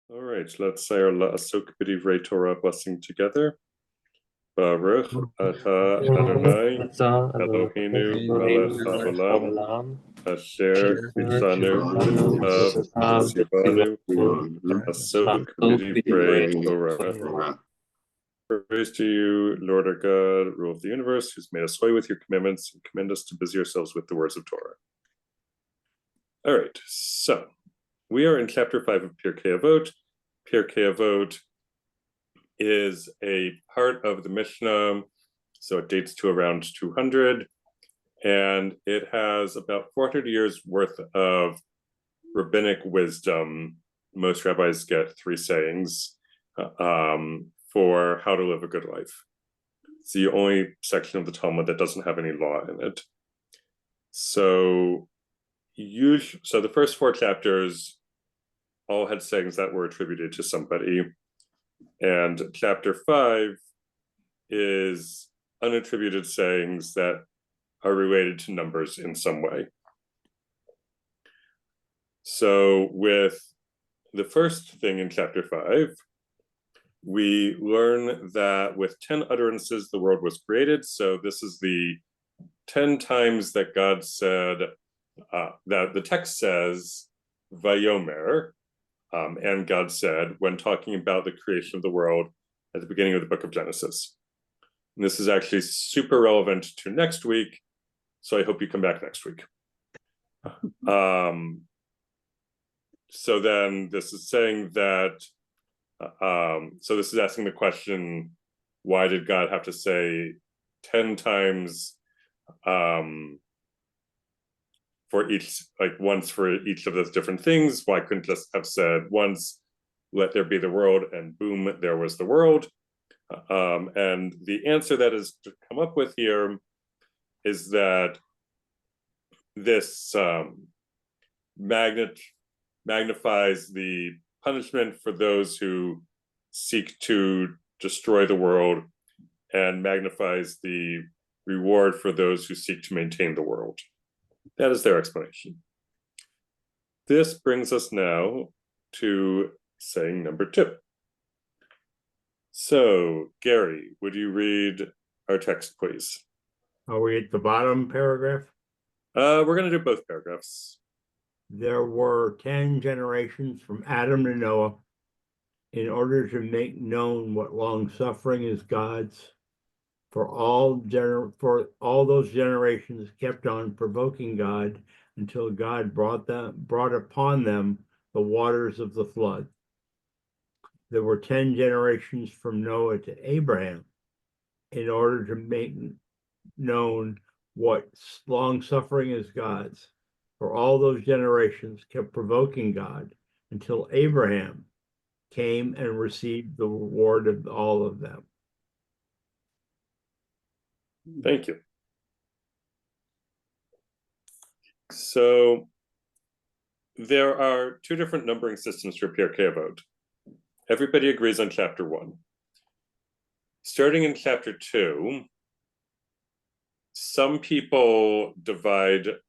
All right, let's say our Asok B'divrei Torah blessing together. Baruch Atah Adonai Eloheinu Melech Haolam Asher Tzidkanu V'Tzivanu Asok B'divrei Torah. Praise to you, Lord our God, rule of the universe, who's made us holy with your commandments and command us to busy ourselves with the words of Torah. All right, so we are in chapter 5 of Pirkei Avot. Pirkei Avot is a part of the Mishnah, so it dates to around 200, and it has about 400 years worth of rabbinic wisdom. Most rabbis get 3 sayings for how to live a good life. It's the only section of the Talmud that doesn't have any law in it. So the first 4 chapters all had sayings that were attributed to somebody, and chapter 5 is unattributed sayings that are related to numbers in some way. So with the first thing in chapter 5, we learn that with 10 utterances the world was created. So this is the 10 times that God said, that the text says, Vayomer, and God said, when talking about the creation of the world at the beginning of the book of Genesis. And this is actually super relevant to next week, so I hope you come back next week. So then this is saying that, so this is asking the question, why did God have to say 10 times for each, like once for each of those different things? Why couldn't just have said once, let there be the world, and boom, there was the world? And the answer that is to come up with here is that this magnifies the punishment for those who seek to destroy the world, and magnifies the reward for those who seek to maintain the world. That is their explanation. This brings us now to saying number 2. So, Gary, would you read our text, please? Are we at the bottom paragraph? We're going to do both paragraphs. There were 10 generations from Adam to Noah in order to make known what long suffering is God's. For all those generations kept on provoking God until God brought upon them the waters of the flood. There were 10 generations from Noah to Abraham in order to make known what long suffering is God's. For all those generations kept provoking God until Abraham came and received the reward of all of them. Thank you. So there are 2 different numbering systems for Pirkei Avot. Everybody agrees on chapter 1. Starting in chapter 2, some people divide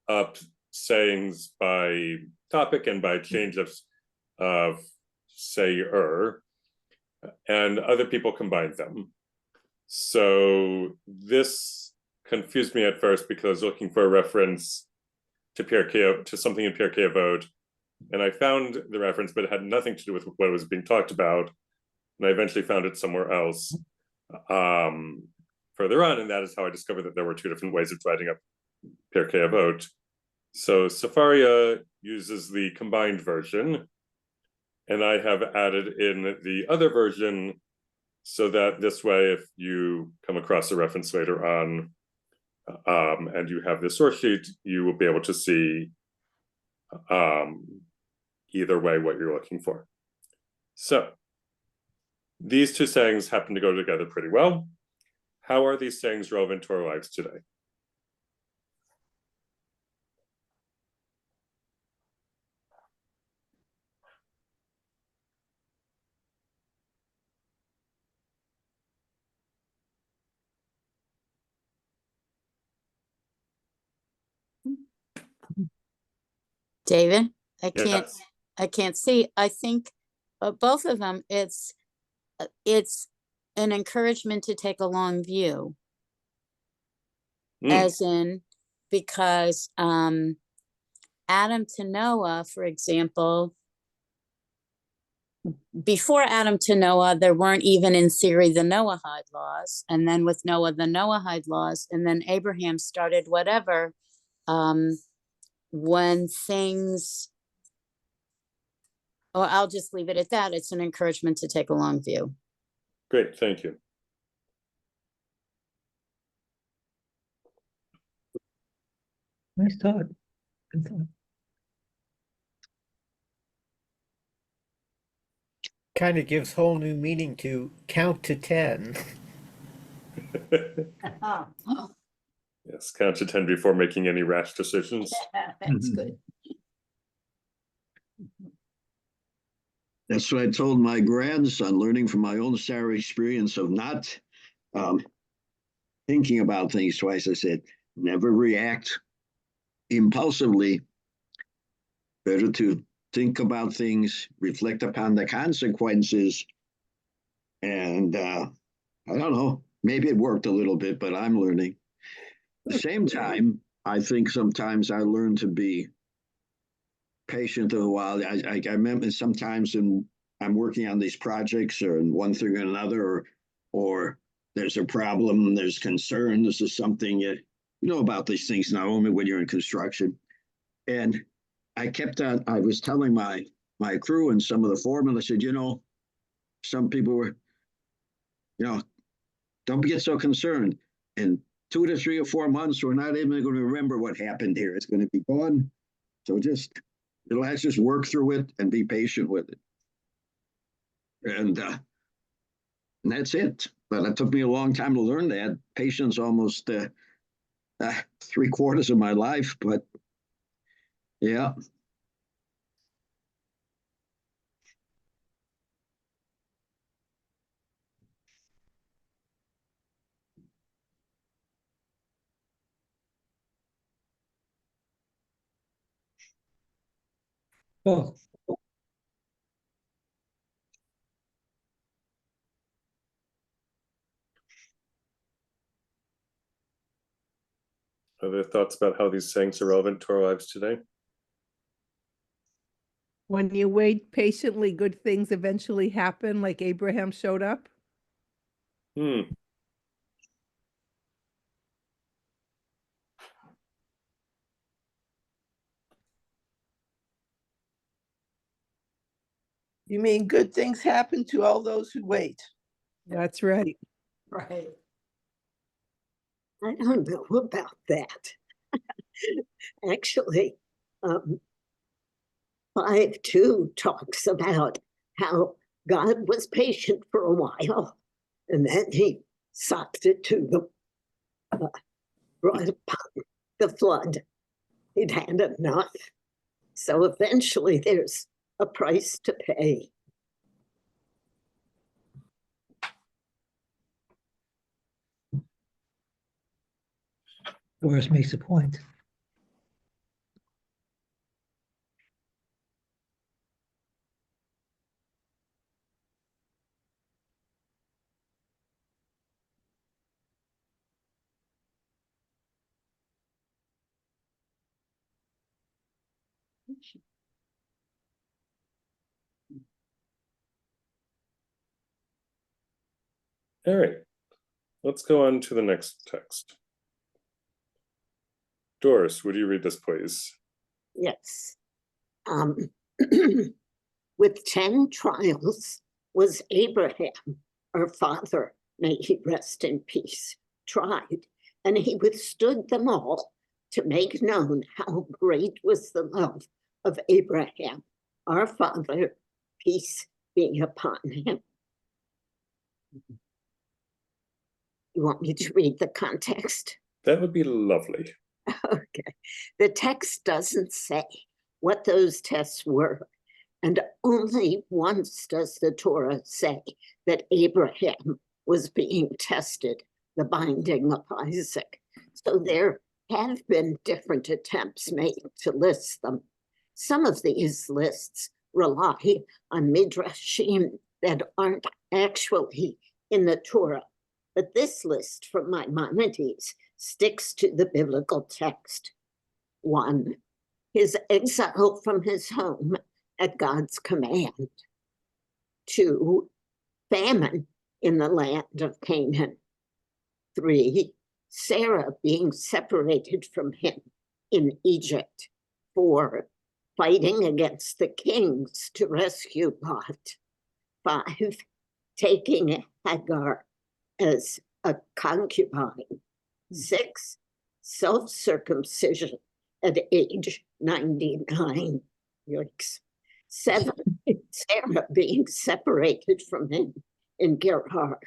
up sayings by topic and by change of sayer, and other people combine them. So this confused me at first because I was looking for a reference to something in Pirkei Avot, and I found the reference, but it had nothing to do with what was being talked about, and I eventually found it somewhere else further on, and that is how I discovered that there were 2 different ways of dividing up Pirkei Avot. So Safaria uses the combined version, and I have added in the other version, so that this way, if you come across a reference later on, and you have the source sheet, you will be able to see either way what you're looking for. So these 2 sayings happen to go together pretty well. How are these sayings relevant to our lives today? David, I can't. Yes. I can't see. I think both of them, it's an encouragement to take a long view, as in, because Adam to Noah, for example, before Adam to Noah, there weren't even in theory the Noahide laws. And then with Noah, the Noahide laws, and then Abraham started whatever. When things, oh, I'll just leave it at that. It's an encouragement to take a long view. Great, thank you. Nice thought. Good thought. Kind of gives whole new meaning to count to 10. Yes, count to 10 before making any rash decisions. That's good. That's what I told my grandson, learning from my own sorry experience of not thinking about things twice. I said, never react impulsively. Better to think about things, reflect upon the consequences. And I don't know, maybe it worked a little bit, but I'm learning. At the same time, I think sometimes I learn to be patient a while. I remember sometimes I'm working on these projects or in one thing or another, or there's a problem, there's concern, this is something you know about these things, not only when you're in construction. And I kept on, I was telling my crew and some of the foremen, I said, some people were, don't get so concerned. In 2 to 3 or 4 months, we're not even going to remember what happened here. It's going to be gone. So let's just work through it and be patient with it. And that's it. But it took me a long time to learn that. Patience almost 3/4 of my life, but yeah. Oh, Other thoughts about how these sayings are relevant to our lives today? When you wait patiently, good things eventually happen, like Abraham showed up. Hmm. You mean good things happen to all those who wait? That's right. Right. I don't know about that. Actually, 5:2 talks about how God was patient for a while, and then he sucked it to them, brought upon the flood. He'd had enough. So eventually there's a price to pay. Doris makes a point. All right, let's go on to the next text. Doris, would you read this, please? Yes. With 10 trials was Abraham, our father, may he rest in peace, tried, and he withstood them all to make known how great was the love of Abraham, our father, peace be upon him. You want me to read the context? That would be lovely. Okay. The text doesn't say what those tests were, and only once does the Torah say that Abraham was being tested, the binding of Isaac. So there have been different attempts made to list them. Some of these lists rely on midrashim that aren't actually in the Torah. But this list from Maimonides sticks to the biblical text. 1, his exile from his home at God's command. 2, famine in the land of Canaan. 3, Sarah being separated from him in Egypt. 4, fighting against the kings to rescue Lot. 5, taking Hagar as a concubine. 6, self-circumcision at age 99. Yikes. 7, Sarah being separated from him in Gerar.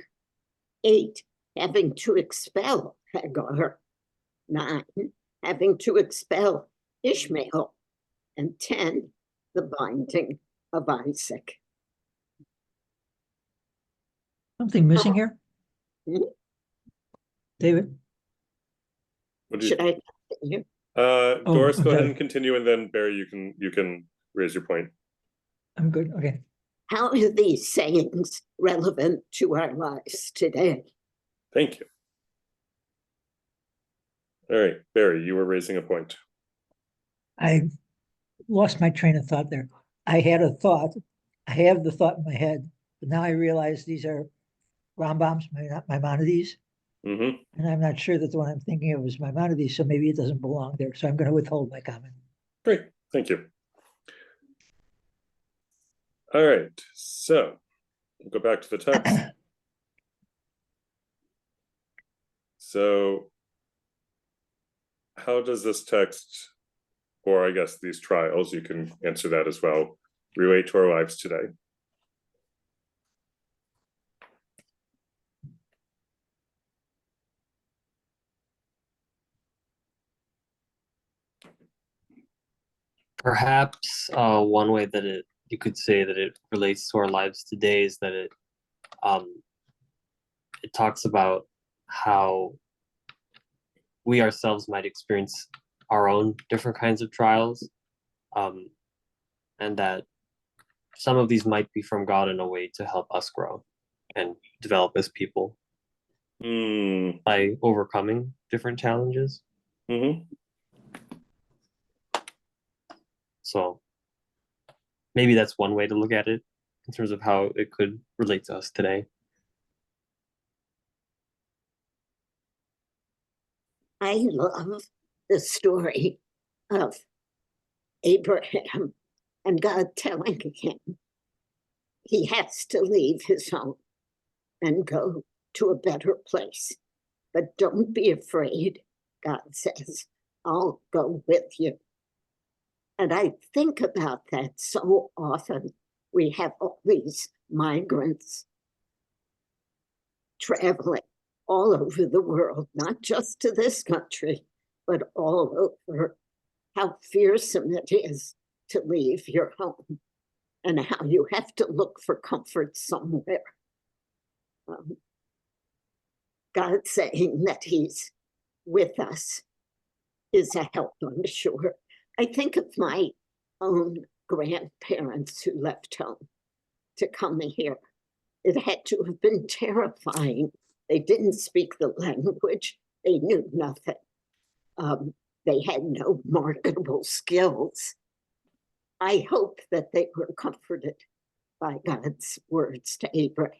8, having to expel Hagar. 9, having to expel Ishmael. And 10, the binding of Isaac. Something missing here? Hmm? David? What do you Should I continue? Doris, I'm go ahead sorry. and continue, and then Barry, you can raise your point. I'm good, okay. How are these sayings relevant to our lives today? Thank you. All right, Barry, you were raising a point. I lost my train of thought there. I had a thought. I have the thought in my head, but now I realize these are Rambam's, not Maimonides. Mm-hmm. And I'm not sure that the one I'm thinking of is Maimonides, so maybe it doesn't belong there. So I'm going to withhold my comment. Great, thank you. All right, so we'll go back to the text. So how does this text, or I guess these trials, you can answer that as well, relate to our lives today? Perhaps one way that you could say that it relates to our lives today is that it talks about how we ourselves might experience our own different kinds of trials, and that some of these might be from God in a way to help us grow and develop as people by overcoming different challenges. Mm-hmm. So maybe that's one way to look at it in terms of how it could relate to us today. I love the story of Abraham and God telling him he has to leave his home and go to a better place. But don't be afraid, God says, I'll go with you. And I think about that so often. We have all these migrants traveling all over the world, not just to this country, but all over. How fearsome it is to leave your home and how you have to look for comfort somewhere. God saying that he's with us is a help, I'm sure. I think of my own grandparents who left home to come here. It had to have been terrifying. They didn't speak the language. They knew nothing. They had no marketable skills. I hope that they were comforted by God's words to Abraham.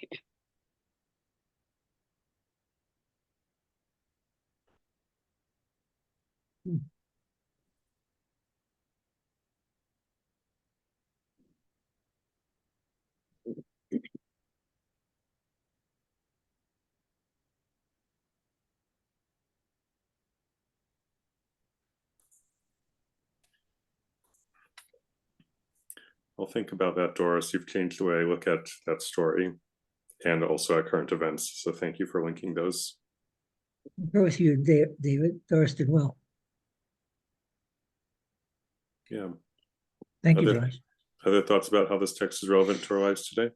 I'll think about that, Doris. You've changed the way I look at that story and also at current events. So thank you for linking those. I'll go with you, David. Doris did well. Yeah. Thank you, Doris. Other thoughts about how this text is relevant to our lives today?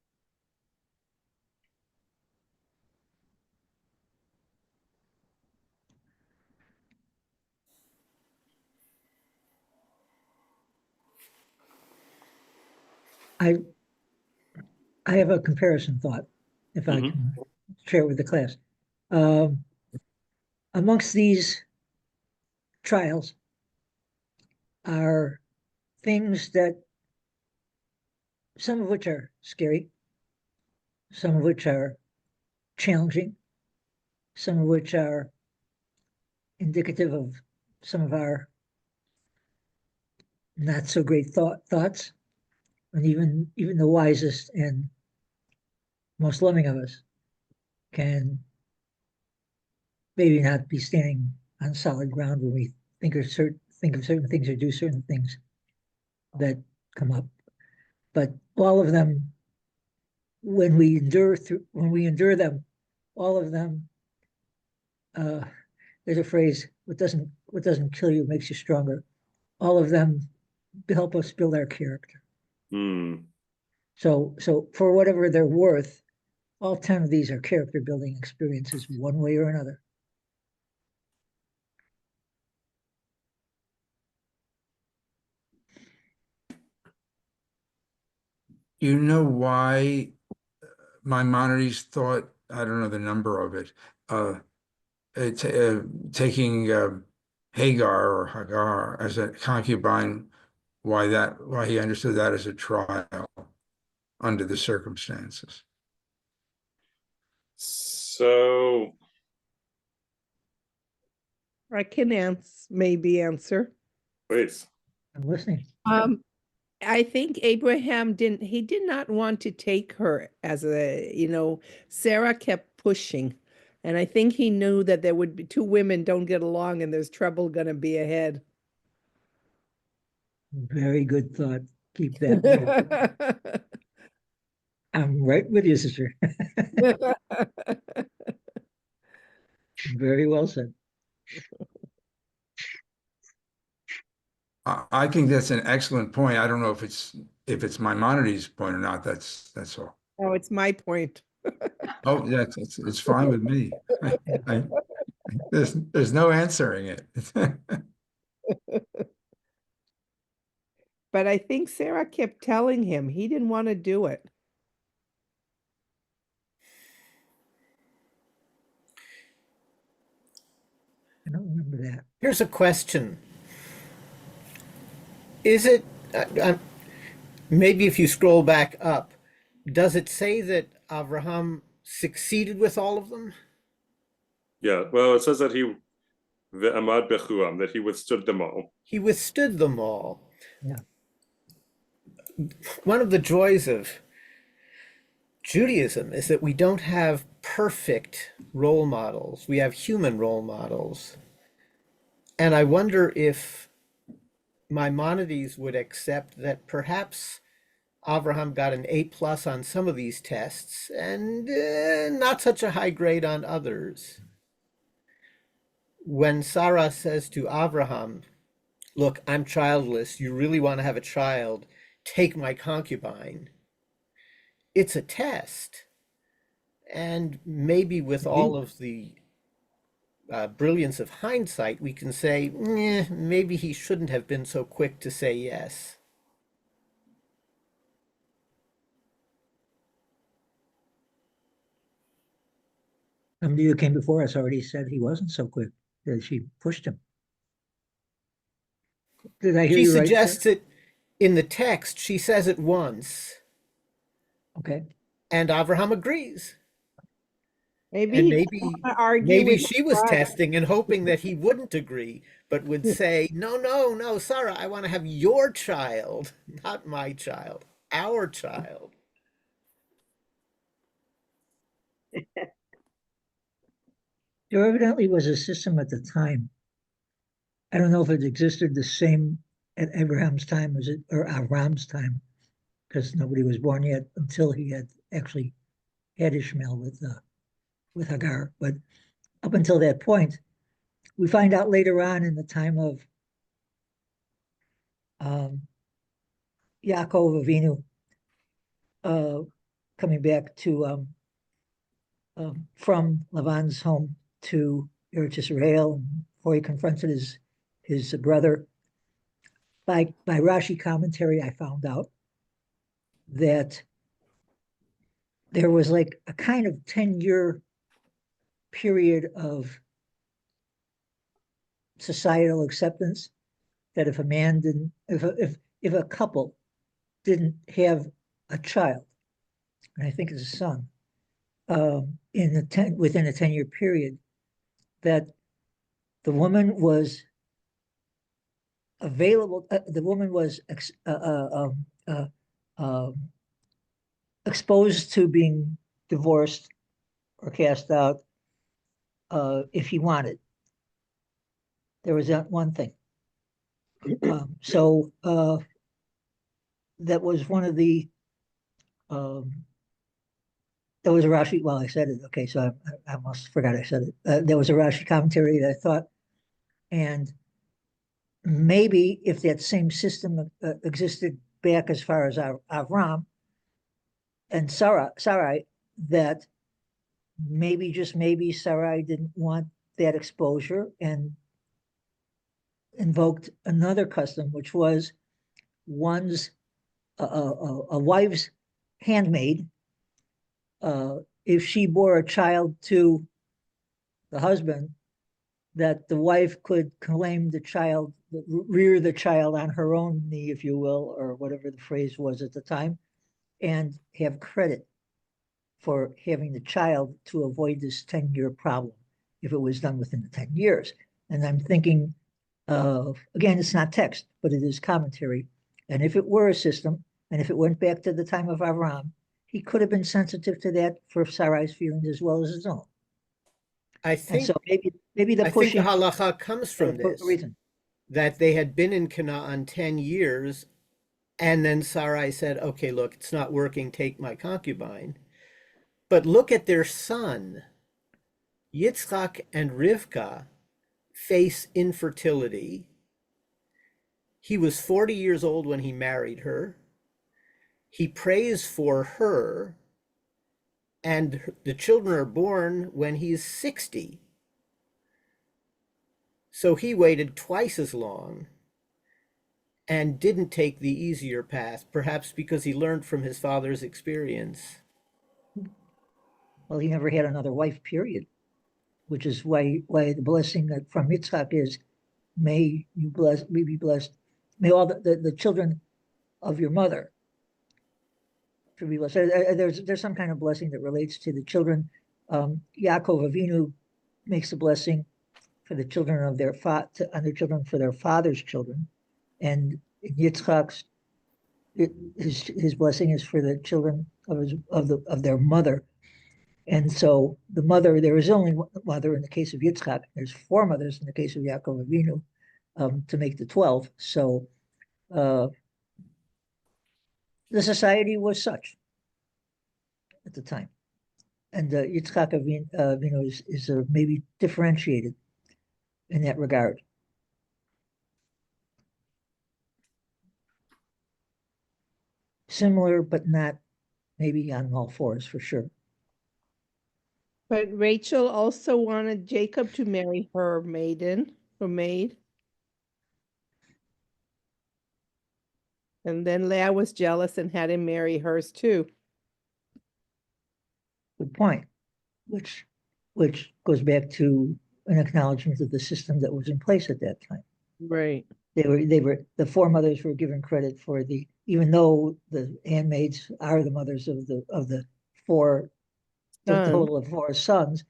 I have a comparison thought, if I can share it with the class. Amongst these trials are things that, some of which are scary, some of which are challenging, some of which are indicative of some of our not so great thoughts, and even the wisest and most loving of us can maybe not be standing on solid ground when we think of certain things or do certain things that come up. But all of them, when we endure them, all of them, there's a phrase, what doesn't kill you makes you stronger. All of them help us build our character. So for whatever they're worth, all 10 of these are character building experiences one way or another. You know why Maimonides thought, I don't know the number of it, taking Hagar or Hagar as a concubine, why he understood that as a trial under the circumstances? So I can maybe answer. please. I'm listening. I think Abraham did not want to take her as Sarah kept pushing. And I think he knew that there would be two women don't get along and there's trouble going to be ahead. Very good thought. Keep that. I'm right with you, sister. Very well said. I think that's an excellent point. I don't know if it's Maimonides' point or not. That's all. Oh, it's my point. Oh, yeah, it's fine with me. There's no answering it. But I think Sarah kept telling him he didn't want to do it. I don't remember that. Here's a question. Is it, maybe if you scroll back up, does it say that Abraham succeeded with all of them? Yeah, well, it says that he ve'amad bechuam, that he withstood them all. He withstood them all. Yeah. One of the joys of Judaism is that we don't have perfect role models. We have human role models. And I wonder if Maimonides would accept that perhaps Abraham got an A+ on some of these tests and not such a high grade on others. When Sarah says to Abraham, look, I'm childless, you really want to have a child, take my concubine. It's a test. And maybe with all of the brilliance of hindsight, we can say, maybe he shouldn't have been so quick to say yes. Somebody who came before us already said he wasn't so quick, that she pushed him. Did I hear you right? She suggests it in the text. She says it once. Okay. And Abraham agrees. Maybe maybe she was testing and hoping that he wouldn't agree, but would say, no, Sarah, I want to have your child, not my child, our child. There evidently was a system at the time. I don't know if it existed the same at Abraham's time as or Avram's time, because nobody was born yet until he had actually had Ishmael with Hagar. But up until that point, we find out later on in the time of Yaakov Avinu coming back to from Lavan's home to Eretz Israel, before he confronted his brother. By Rashi commentary, I found out that there was like a kind of 10-year period of societal acceptance that if a man didn't, if a couple didn't have a child, and I think it's a son, within a 10-year period, that the woman was available, the woman was exposed to being divorced or cast out if he wanted. There was that one thing. So that was one of the, there was a Rashi, well, I said it, okay, so I almost forgot I said it. There was a Rashi commentary that I thought, and maybe if that same system existed back as far as Avram and Sarai, that maybe, just maybe, Sarai didn't want that exposure and invoked another custom, which was one's a wife's handmaid, if she bore a child to the husband, that the wife could claim the child, rear the child on her own knee, if you will, or whatever the phrase was at the time, and have credit for having the child to avoid this 10-year problem if it was done within the 10 years. And I'm thinking, again, it's not text, but it is commentary. And if it were a system, and if it went back to the time of Avram, he could have been sensitive to that for Sarai's feelings as well as his own. I think, and so maybe the I think pushing the halacha comes from this, reason. that they had been in Canaan 10 years, and then Sarai said, okay, look, it's not working, take my concubine. But look at their son. Yitzchak and Rivka face infertility. He was 40 years old when he married her. He prays for her, and the children are born when he's 60. So he waited twice as long and didn't take the easier path, perhaps because he learned from his father's experience. Well, he never had another wife, period, which is why the blessing that from Yitzchak is, may you bless, may be blessed, may all the children of your mother should be blessed. There's some kind of blessing that relates to the children. Yaakov Avinu makes a blessing for the children of their children for their father's children, and Yitzchak's his blessing is for the children of their mother. And so the mother, there is only one mother in the case of Yitzchak. There's 4 mothers in the case of Yaakov Avinu, to make the 12. So the society was such at the time. And Yitzchak Avinu is maybe differentiated in that regard. Similar, but not maybe on all fours for sure. But Rachel also wanted Jacob to marry her maid. And then Leah was jealous and had him marry hers too. Good point. Which goes back to an acknowledgement of the system that was in place at that time. Right. The 4 mothers were given credit for even though the handmaids are the mothers of the 4, the total of 4 sons,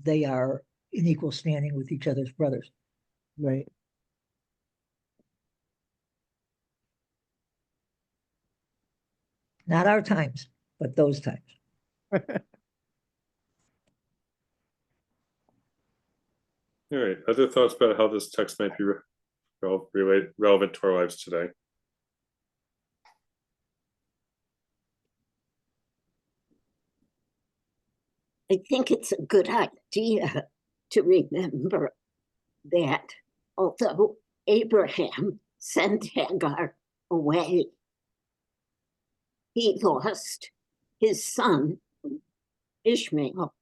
they are in equal standing with each other's brothers. Right. Not our times, but those times. All right. Other thoughts about how this text might be relevant to our lives today? I think it's a good idea to remember that although Abraham sent Hagar away, he lost his son Ishmael,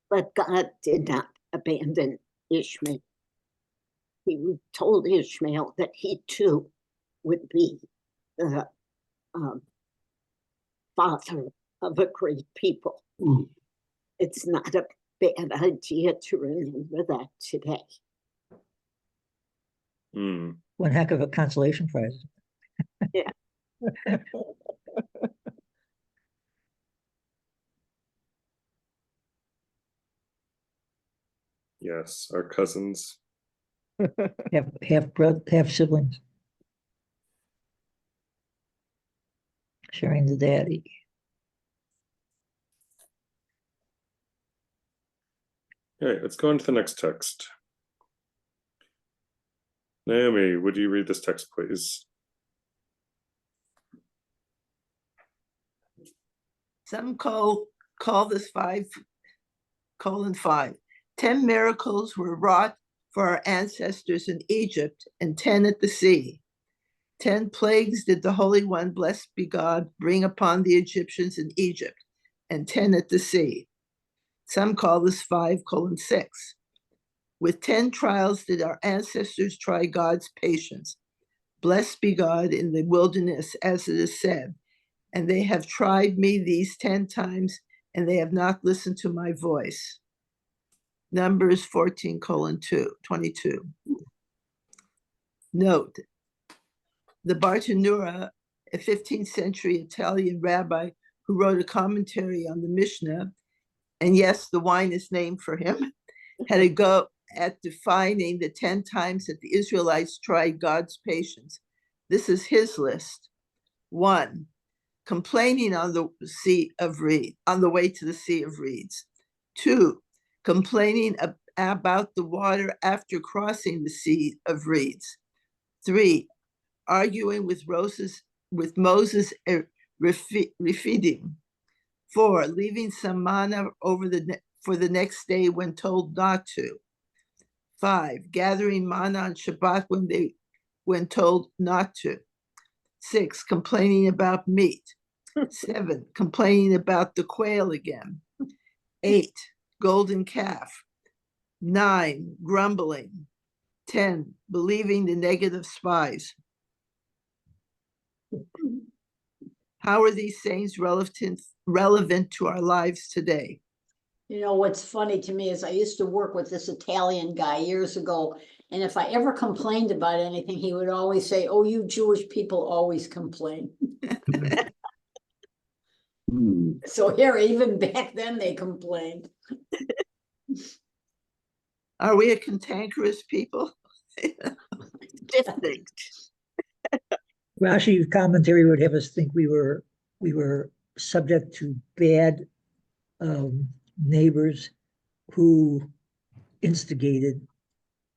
but God did not abandon Ishmael. He told Ishmael that he too would be the father of a great people. It's not a bad idea to remember that today. One heck of a consolation prize. Yeah. Yes, our cousins. Half siblings. Sharing the daddy. Okay, let's go on to the next text. Naomi, would you read this text, please? Some call this 5:5. 10 miracles were wrought for our ancestors in Egypt, and 10 at the sea. 10 plagues did the Holy One, blessed be God, bring upon the Egyptians in Egypt, and 10 at the sea. Some call this 5:6. With 10 trials did our ancestors try God's patience. Blessed be God in the wilderness, as it is said, and they have tried me these 10 times, and they have not listened to my voice. Numbers 14:22. Note, the Bartanura, a 15th century Italian rabbi who wrote a commentary on the Mishnah, and yes, the wine is named for him, had a go at defining the 10 times that the Israelites tried God's patience. This is his list. 1, complaining on the way to the Sea of Reeds. 2, complaining about the water after crossing the Sea of Reeds. 3, arguing with Moses Rephidim. 4, leaving some manna for the next day when told not to. 5, gathering manna on Shabbat when told not to. 6, complaining about meat. 7, complaining about the quail again. 8, golden calf. 9, grumbling. 10, believing the negative spies. How are these sayings relevant to our lives today? You know, what's funny to me is I used to work with this Italian guy years ago, and if I ever complained about anything, he would always say, "Oh, you Jewish people always complain." So here, even back then, they complained. Are we a cantankerous people? Distinct. Rashi's commentary would have us think we were subject to bad neighbors who instigated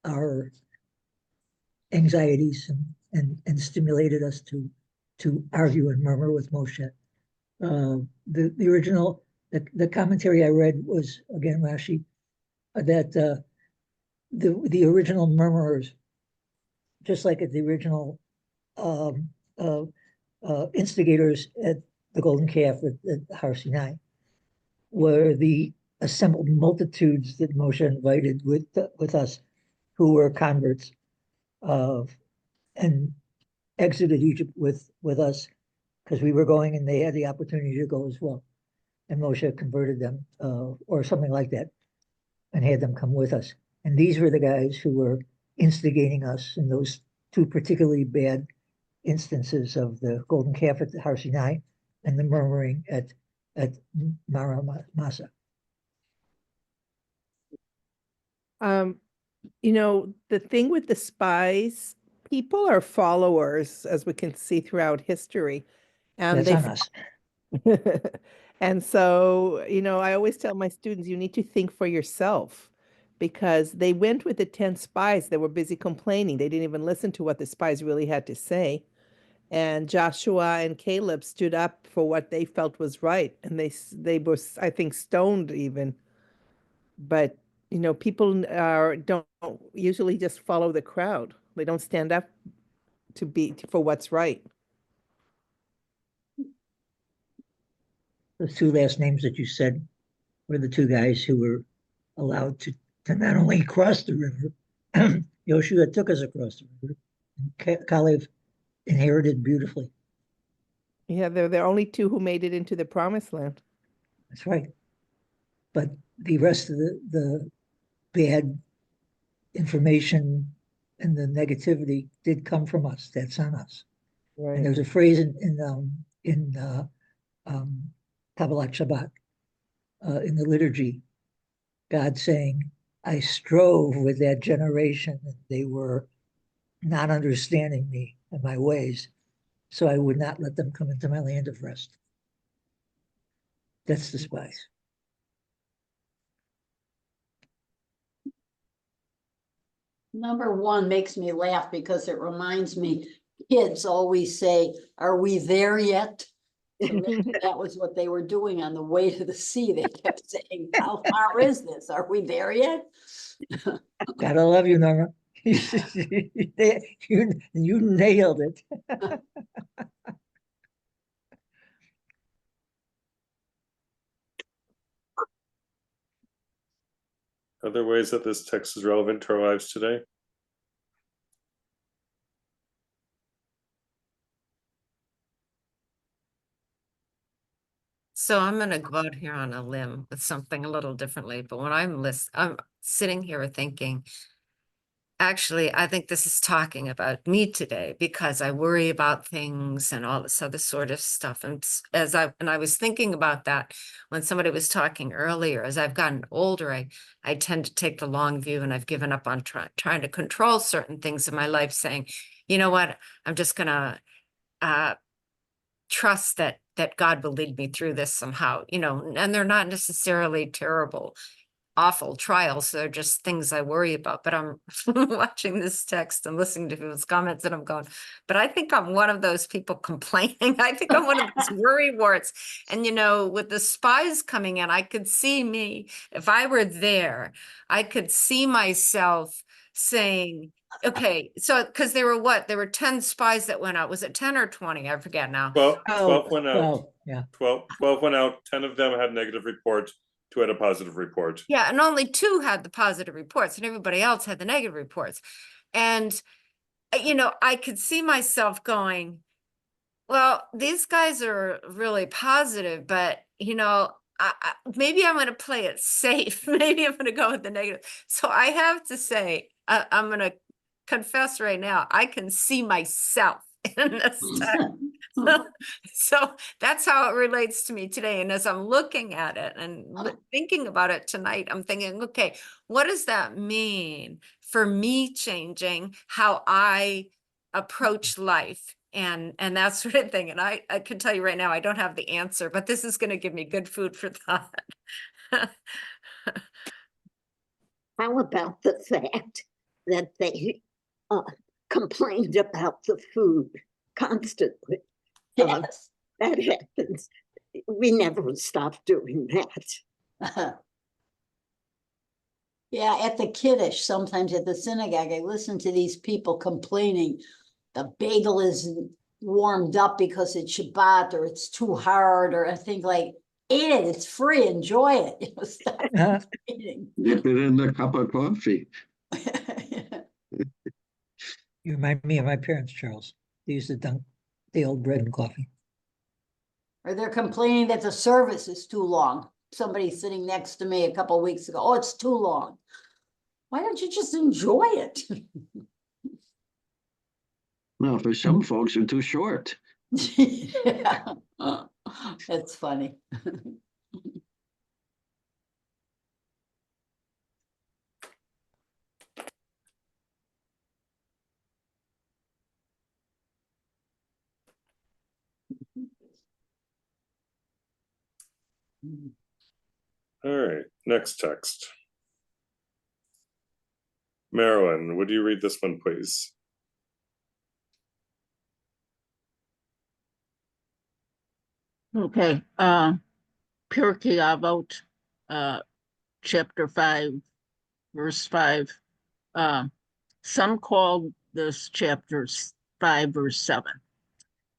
our anxieties and stimulated us to argue and murmur with Moshe. The original the commentary I read was, again, Rashi, that the original murmurers, just like at the original instigators at the Golden Calf at Har Sinai, were the assembled multitudes that Moshe invited with us, who were converts, and exited Egypt with us because we were going, and they had the opportunity to go as well. And Moshe converted them, or something like that, and had them come with us. And these were the guys who were instigating us in those two particularly bad instances of the Golden Calf at the Har Sinai and the murmuring at Mara Masa. You know, the thing with the spies, people are followers, as we can see throughout history. And That's on us. And so, you know, I always tell my students, you need to think for yourself, because they went with the 10 spies that were busy complaining. They didn't even listen to what the spies really had to say. And Joshua and Caleb stood up for what they felt was right. And they were, I think, stoned even. But, you know, people don't usually just follow the crowd. They don't stand up for what's right. The two last names that you said were the two guys who were allowed to not only cross the river, Yoshua took us across the river, and Caleb inherited beautifully. Yeah, they're the only two who made it into the promised land. That's right. But the rest of the bad information and the negativity did come from us. That's on us. And Right. there's a phrase in Kabbalat Shabbat, in the liturgy, God saying, I strove with that generation, and they were not understanding me and my ways, so I would not let them come into my land of rest. That's the spice. Number one makes me laugh because it reminds me, kids always say, are we there yet? So maybe that was what they were doing on the way to the sea. They kept saying, how far is this? Are we there yet? Gotta love you, Norma. you nailed it. Other ways that this text is relevant to our lives today? So I'm going to go out here on a limb with something a little differently, but when I'm sitting here thinking, actually, I think this is talking about me today because I worry about things and all this other sort of stuff. And I was thinking about that when somebody was talking earlier. As I've gotten older, I tend to take the long view, and I've given up on trying to control certain things in my life, saying, you know what, I'm just going to trust that God will lead me through this somehow, and they're not necessarily terrible, awful trials. They're just things I worry about. But I'm watching this text and listening to people's comments, and I'm going, but I think I'm one of those people complaining. I think I'm one of those worry warts. And, with the spies coming in, I could see me, if I were there, I could see myself saying, okay, so because there were 10 spies that went out. Was it 10 or 20? I forget now. 12 went out. 12, 12 went out. 10 of them had negative report. 2 had a positive report. Yeah, and only 2 had the positive reports, and everybody else had the negative reports. And, I could see myself going, well, these guys are really positive, but, maybe I'm going to play it safe. Maybe I'm going to go with the negative. So I have to say, I'm going to confess right now, I can see myself in this text. So that's how it relates to me today. And as I'm looking at it and thinking about it tonight, I'm thinking, okay, what does that mean for me changing how I approach life and that sort of thing? And I can tell you right now, I don't have the answer, but this is going to give me good food for thought. How about the fact that they complained about the food constantly? Yes. That happens. We never stop doing that. Yeah, at the Kiddush, sometimes at the synagogue, I listen to these people complaining the bagel isn't warmed up because it's Shabbat or it's too hard, or I think like, eat it, it's free, enjoy it. Stop complaining. Dip it in a cup of coffee. You remind me of my parents, Charles. They used to dunk the old bread and coffee. Or they're complaining that the service is too long. Somebody sitting next to me a couple of weeks ago, oh, it's too long. Why don't you just enjoy it? No, for some folks, they're too short. Yeah. That's funny. All right, next text. Marilyn, would you read this one, please? Okay, Pirkei Avot, chapter 5, verse 5. Some call this chapter 5, verse 7.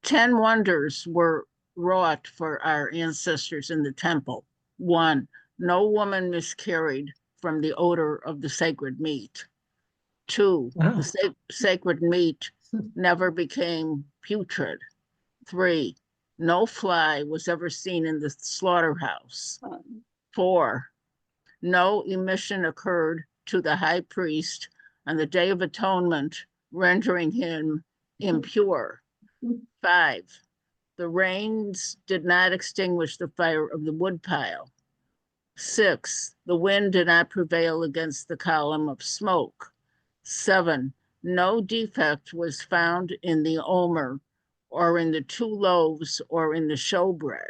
10 wonders were wrought for our ancestors in the temple. 1, no woman miscarried from the odor of the sacred meat. 2, the sacred meat never became putrid. 3, No fly was ever seen in the slaughterhouse. 4, no emission occurred to the high priest on the Day of Atonement, rendering him impure. 5, the rains did not extinguish the fire of the woodpile. 6, the wind did not prevail against the column of smoke. 7, no defect was found in the omer, or in the 2 loaves, or in the showbread.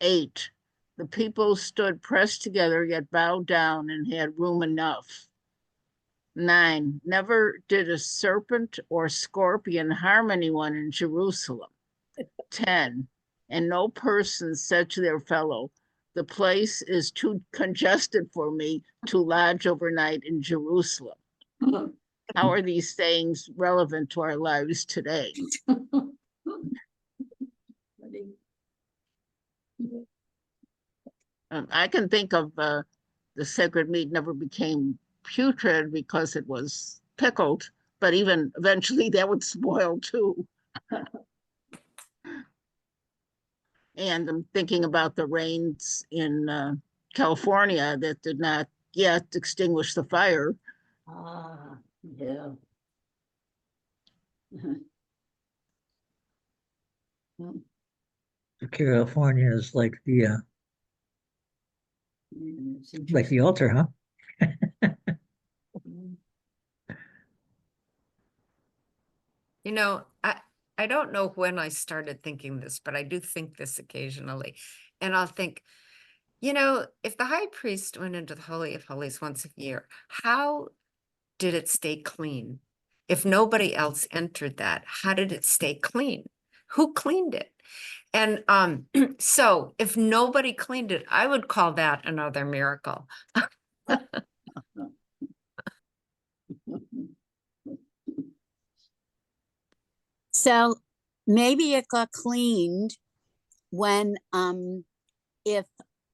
8, the people stood pressed together, yet bowed down and had room enough. 9, never did a serpent or scorpion harm anyone in Jerusalem. 10, and no person said to their fellow, the place is too congested for me to lodge overnight in Jerusalem. How are these sayings relevant to our lives today? I can think of the sacred meat never became putrid because it was pickled, but even eventually that would spoil too. And I'm thinking about the rains in California that did not yet extinguish the fire. Ah, yeah. California is like the altar, huh? You know, I don't know when I started thinking this, but I do think this occasionally. And I'll think, you know, if the high priest went into the Holy of Holies once a year, how did it stay clean? If nobody else entered that, how did it stay clean? Who cleaned it? And so if nobody cleaned it, I would call that another miracle. So maybe it got cleaned when if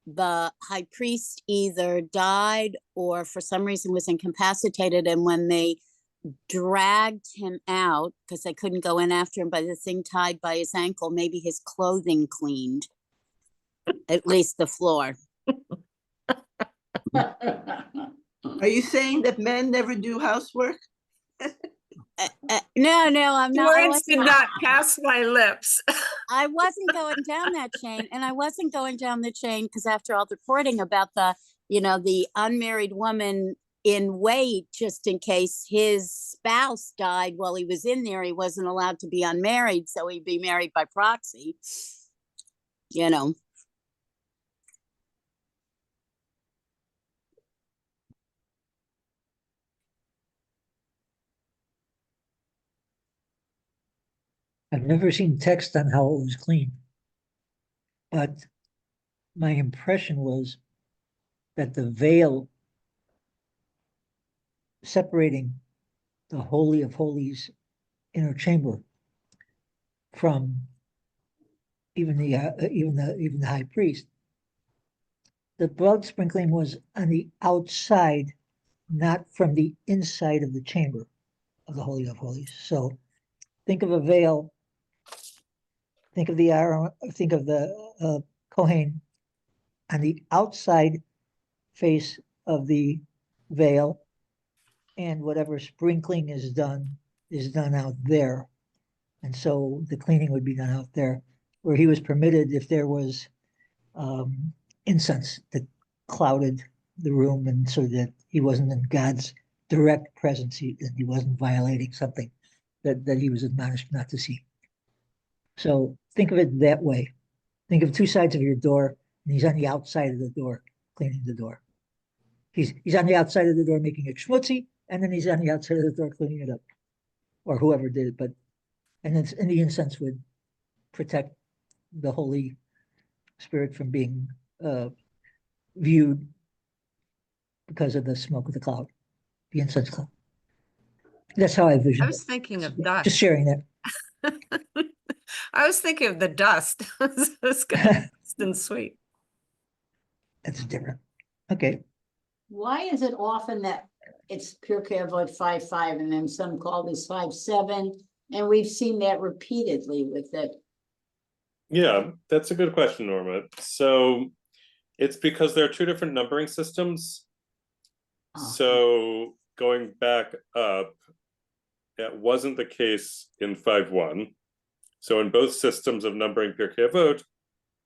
the high priest either died or for some reason was incapacitated, and when they dragged him out because they couldn't go in after him by the thing tied by his ankle, maybe his clothing cleaned, at least the floor. Are you saying that men never do housework? No, I'm not. Words did not pass my lips. I wasn't going down that chain, and I wasn't going down the chain because after all the reporting about the, you know, the unmarried woman in wait just in case his spouse died while he was in there, he wasn't allowed to be unmarried, so he'd be married by proxy, you know. I've never seen text on how it was cleaned, but my impression was that the veil separating the Holy of Holies inner chamber from even the high priest, the blood sprinkling was on the outside, not from the inside of the chamber of the Holy of Holies. So think of a veil. Think of the Aaron, think of the Kohen on the outside face of the veil, and whatever sprinkling is done out there. And so the cleaning would be done out there, where he was permitted if there was incense that clouded the room, and so that he wasn't in God's direct presence, that he wasn't violating something that he was admonished not to see. So think of it that way. Think of 2 sides of your door, and he's on the outside of the door, cleaning the door. He's on the outside of the door making it schmutzy, and then he's on the outside of the door cleaning it up, or whoever did it. And the incense would protect the Holy Spirit from being viewed because of the smoke of the cloud, the incense cloud. That's how I vision it. I was thinking of dust. Just sharing that. I was thinking of the dust. It's good and sweet. That's different. Okay. Why is it often that it's Pirkei Avot 5:5 and then some call this 5:7, and we've seen that repeatedly with it? Yeah, that's a good question, Norma. So it's because there are two different numbering systems. So going back up, that wasn't the case in 5.1. So in both systems of numbering Pirkei Avot,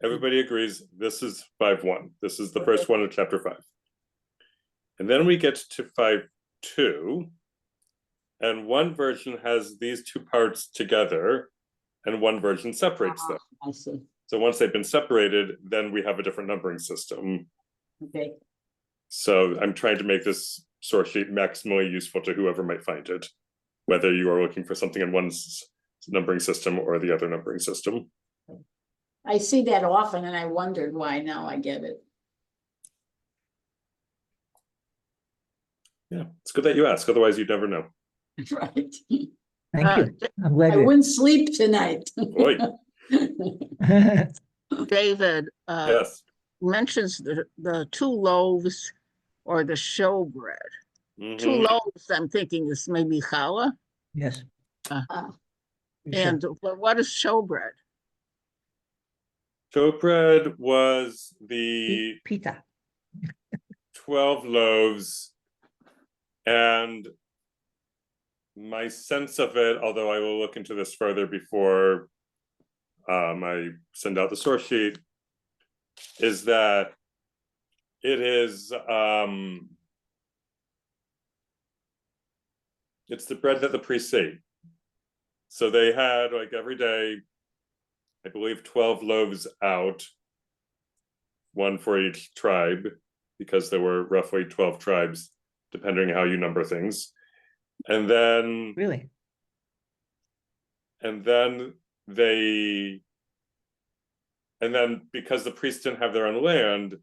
everybody agrees this is 5.1. This is the first one of chapter 5. And then we get to 5.2, and one version has these two parts together, and one version separates them. I see. So once they've been separated, then we have a different numbering system. Okay. So I'm trying to make this source sheet maximally useful to whoever might find it, whether you are looking for something in one numbering system or the other numbering system. I see that often and I wondered why. Now I get it. Yeah, it's good that you ask. Otherwise, you'd never know. Right. Thank you. I'm glad I you. wouldn't sleep tonight. Boy. David Yes. mentions the 2 loaves or the showbread. 2 loaves, I'm thinking is maybe challah. Yes. And what is showbread? Showbread was the Pita. 12 loaves, and my sense of it, although I will look into this further before I send out the source sheet, is that it is it's the bread that the priests ate. So they had, like, every day, I believe 12 loaves out, one for each tribe, because there were roughly 12 tribes, depending on how you number things. And then Really? And then because the priests didn't have their own land,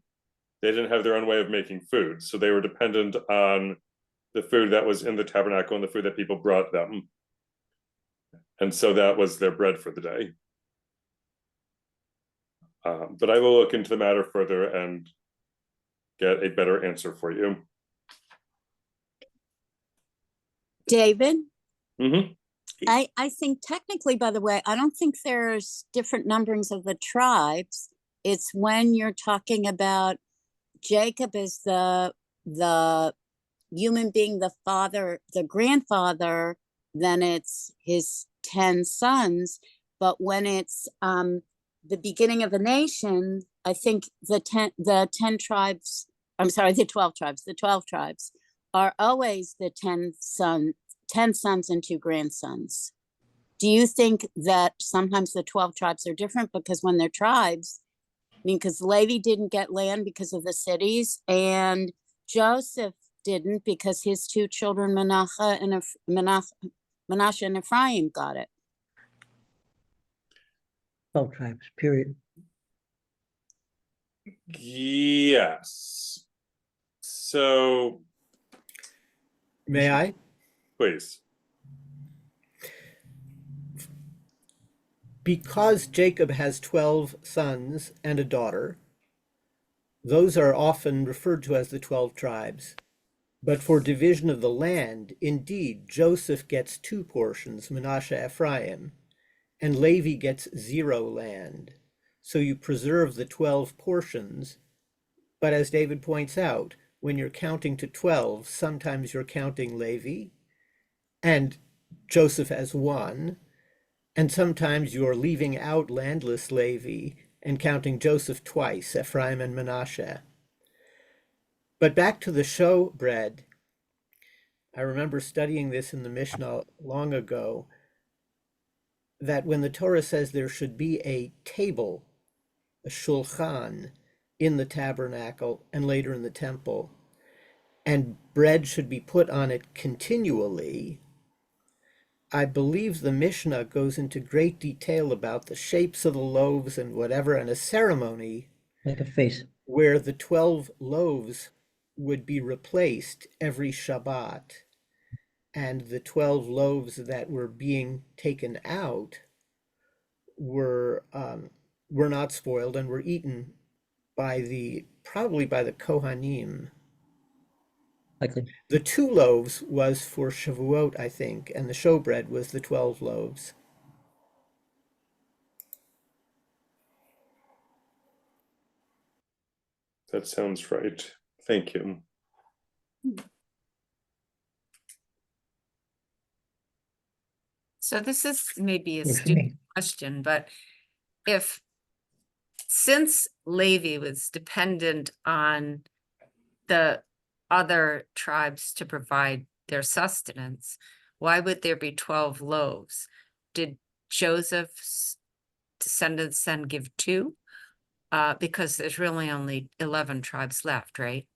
they didn't have their own way of making food. So they were dependent on the food that was in the tabernacle and the food that people brought them. And so that was their bread for the day. But I will look into the matter further and get a better answer for you. David? Mm-hmm. I think technically, by the way, I don't think there's different numberings of the tribes. It's when you're talking about Jacob as the human being, the father, the grandfather, then it's his 10 sons. But when it's the beginning of a nation, I think the 12 tribes are always the 10 sons and 2 grandsons. Do you think that sometimes the 12 tribes are different because when they're tribes, I mean, because Levi didn't get land because of the cities, and Joseph didn't because his 2 children, Manasseh and Ephraim, got it. 12 tribes, period. Yes. So, May I? please. Because Jacob has 12 sons and a daughter, those are often referred to as the 12 tribes. But for division of the land, indeed, Joseph gets 2 portions, Manasseh, Ephraim, and Levi gets 0 land. So you preserve the 12 portions. But as David points out, when you're counting to 12, sometimes you're counting Levi and Joseph as 1, and sometimes you're leaving out landless Levi and counting Joseph twice, Ephraim and Manasseh. But back to the showbread, I remember studying this in the Mishnah long ago, that when the Torah says there should be a table, a shulchan, in the tabernacle and later in the temple, and bread should be put on it continually, I believe the Mishnah goes into great detail about the shapes of the loaves and whatever, and a ceremony Like a face. where the 12 loaves would be replaced every Shabbat, and the 12 loaves that were being taken out were not spoiled and were eaten probably by the Kohanim. Likely. The 2 loaves was for Shavuot, I think, and the showbread was the 12 loaves. That sounds right. Thank you. So this is maybe a Works for stupid me. question, but since Levi was dependent on the other tribes to provide their sustenance, why would there be 12 loaves? Did Joseph's descendants then give 2? Because there's really only 11 tribes left, right?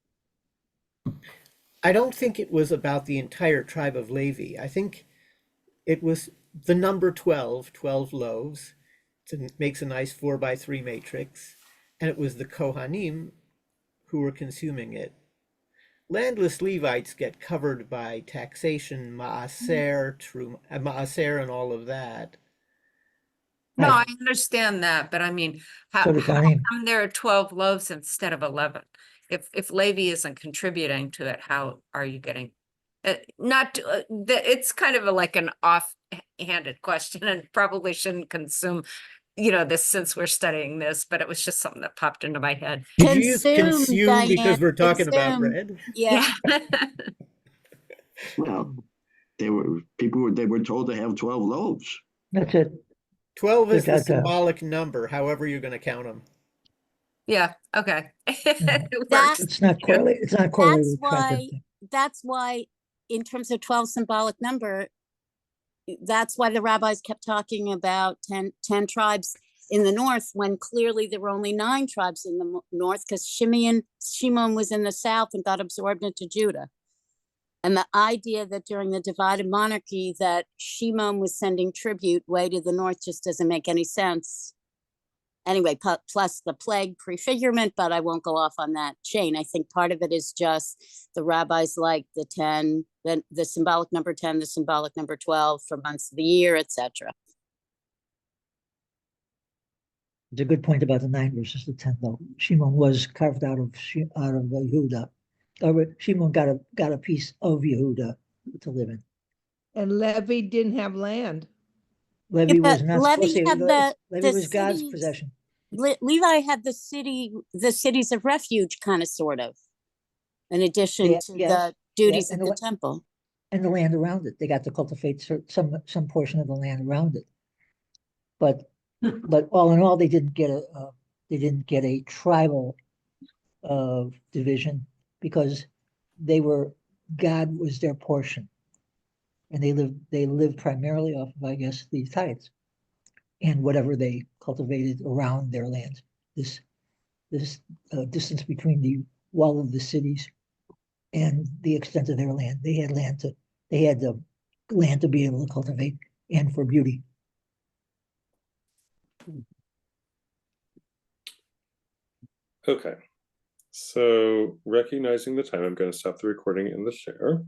I don't think it was about the entire tribe of Levi. I think it was the number 12, 12 loaves. It makes a nice 4x3 matrix. And it was the Kohanim who were consuming it. Landless Levites get covered by taxation, maaser, maaser, and all of that. No, Right. I understand that, but I mean, how So do Kohanim. come there are 12 loaves instead of 11? If Levi isn't contributing to it, how are you getting? It's kind of like an off-handed question, and probably shouldn't consume, this since we're studying this. But it was just something that popped into my head. Did you use Consume, consume because Diane, we're talking about consume. bread? Yeah. Well, they were told to have 12 loaves. That's it. 12 is the Without, symbolic number, however you're going to count them. Yeah. Okay. That- It works. It's not correlated. It's not correlated That's with tribe why, thing. that's why, in terms of 12 symbolic number, that's why the rabbis kept talking about 10 tribes in the north, when clearly there were only 9 tribes in the north, because Shimon was in the south and got absorbed into Judah. And the idea that during the divided monarchy that Shimon was sending tribute way to the north just doesn't make any sense. Anyway, plus the plague prefigurement, but I won't go off on that chain. I think part of it is just the rabbis like the 10, then the symbolic number 10, the symbolic number 12 for months of the year, etc. It's a good point about the 9 versus the 10, though. Shimon was carved out of Yehuda. Shimon got a piece of Yehuda to live in. And Levi didn't have land. Levi was But not supposed Levi to. had Levi was God's cities- possession. Levi had the cities of refuge, kind of, sort of, in addition Yeah, to yes, the duties yeah, of the temple. And the land around it. They got to cultivate some portion of the land around it. But all in all, they didn't get a tribal division, because God was their portion, and they lived primarily off of, I guess, the tithes and whatever they cultivated around their lands. This distance between the wall of the cities and the extent of their land. They had the land to be able to cultivate and for beauty. Okay. So recognizing the time, I'm going to stop the recording in the share.